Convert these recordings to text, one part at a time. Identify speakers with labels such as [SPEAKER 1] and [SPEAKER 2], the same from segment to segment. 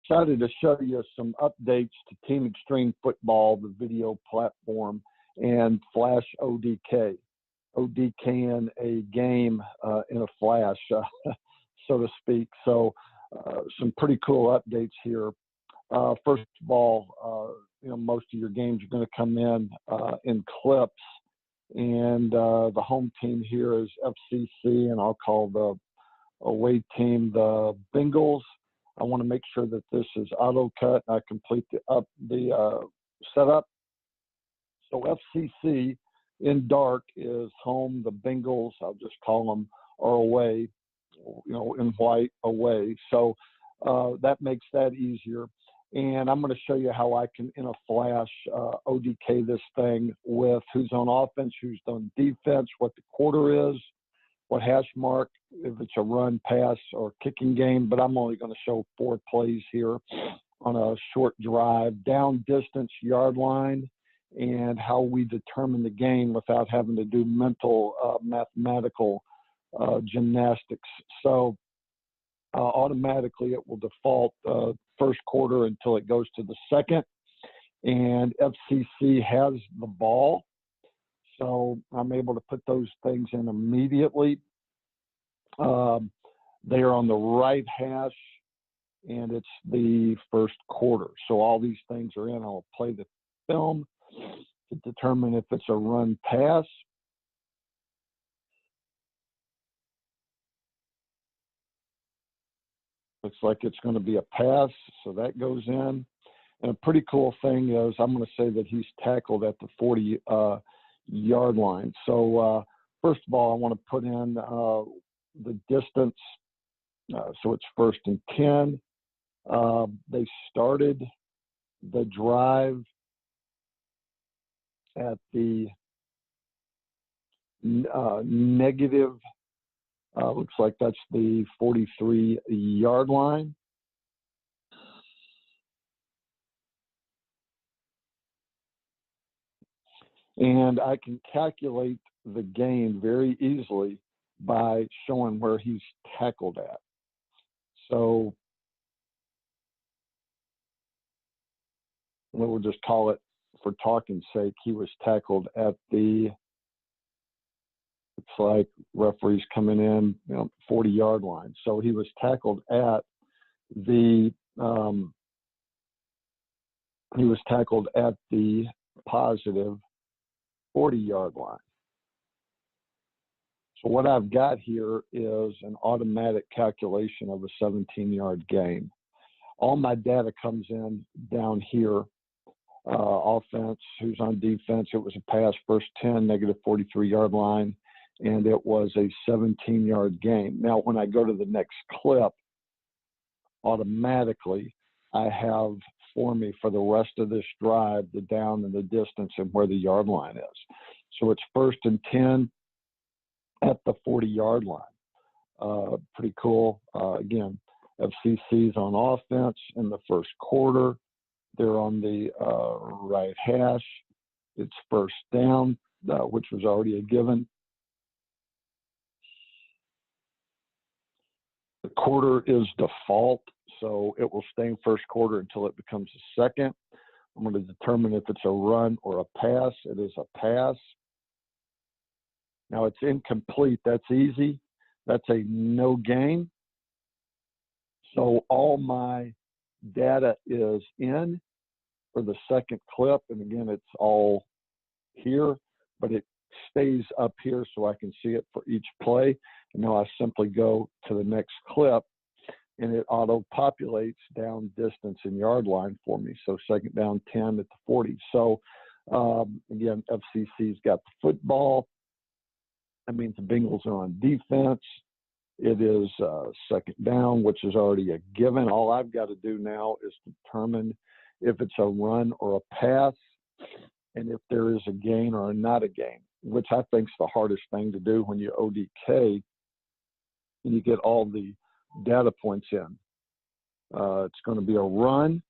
[SPEAKER 1] excited to show you some updates to TeamXStream Football, the video platform, and Flash O.D.K. O.D.K in a game in a flash, so to speak. So some pretty cool updates here. First of all, most of your games are going to come in clips, and the home team here is FCC, and I'll call the away team the Bengals. I want to make sure that this is auto cut. I complete the setup. So FCC in dark is home. The Bengals, I'll just call them, are away, in white, away. So that makes that easier. And I'm going to show you how I can, in a flash, ODK this thing with who's on offense, who's on defense, what the quarter is, what hash mark, if it's a run, pass, or kicking game. But I'm only going to show 4 plays here on a short drive, down distance, yard line, and how we determine the game without having to do mental mathematical gymnastics. So automatically it will default first quarter until it goes to the second, and FCC has the ball. So I'm able to put those things in immediately. They are on the right hash, and it's the first quarter. So all these things are in. I'll play the film to determine if it's a run pass. Looks like it's going to be a pass, so that goes in. And a pretty cool thing is I'm going to say that he's tackled at the 40-yard line. So first of all, I want to put in the distance. So it's 1st and 10. They started the drive at the negative, looks like that's the 43-yard line. And I can calculate the gain very easily by showing where he's tackled at. So we'll just call it, for talking's sake, he was tackled at the, looks like referee's coming in, 40-yard line. So he was tackled at the positive 40-yard line. So what I've got here is an automatic calculation of a 17-yard gain. All my data comes in down here. Offense, who's on defense, it was a pass, 1st 10, negative 43-yard line, and it was a 17-yard gain. Now, when I go to the next clip, automatically I have for me for the rest of this drive the down and the distance and where the yard line is. So it's 1st and 10 at the 40-yard line. Pretty cool. Again, FCC's on offense in the first quarter. They're on the right hash. It's 1st down, which was already a given. The quarter is default, so it will stay in first quarter until it becomes a second. I'm going to determine if it's a run or a pass. It is a pass. Now it's incomplete. That's easy. That's a no gain. So all my data is in for the second clip, and again, it's all here, but it stays up here so I can see it for each play. And now I simply go to the next clip, and it auto-populates down distance and yard line for me. So 2nd down 10 at the 40. So again, FCC's got the football. That means the Bengals are on defense. It is 2nd down, which is already a given. All I've got to do now is determine if it's a run or a pass, and if there is a gain or not a gain, which I think is the hardest thing to do when you ODK and you get all the data points in. It's going to be a run.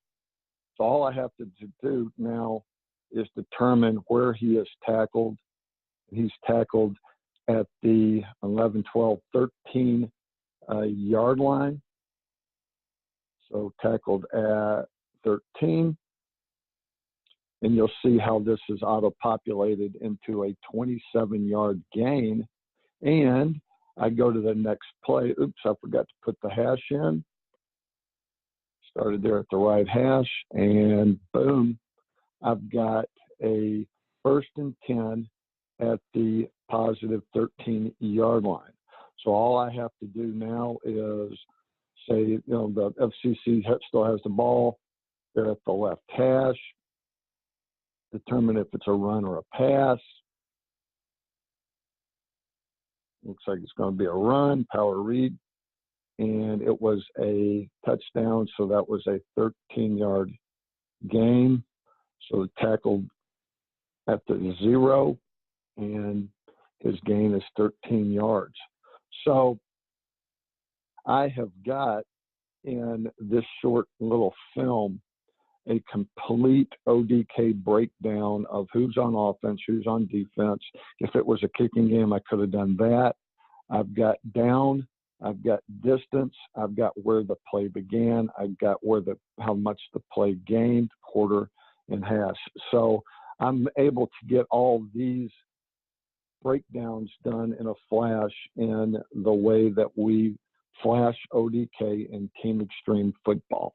[SPEAKER 1] So all I have to do now is determine where he is tackled. He's tackled at the 11, 12, 13 yard line. So tackled at 13. And you'll see how this is auto-populated into a 27-yard gain. And I go to the next play. Oops, I forgot to put the hash in. Started there at the right hash, and boom, I've got a 1st and 10 at the positive 13-yard line. So all I have to do now is say, the FCC still has the ball. They're at the left hash. Determine if it's a run or a pass. Looks like it's going to be a run, power read. And it was a touchdown, so that was a 13-yard gain. So it tackled at the 0, and his gain is 13 yards. So I have got in this short little film a complete ODK breakdown of who's on offense, who's on defense. If it was a kicking game, I could have done that. I've got down, I've got distance, I've got where the play began, I've got how much the play gained, quarter and hash. So I'm able to get all these breakdowns done in a flash in the way that we flash ODK in TeamXStream Football.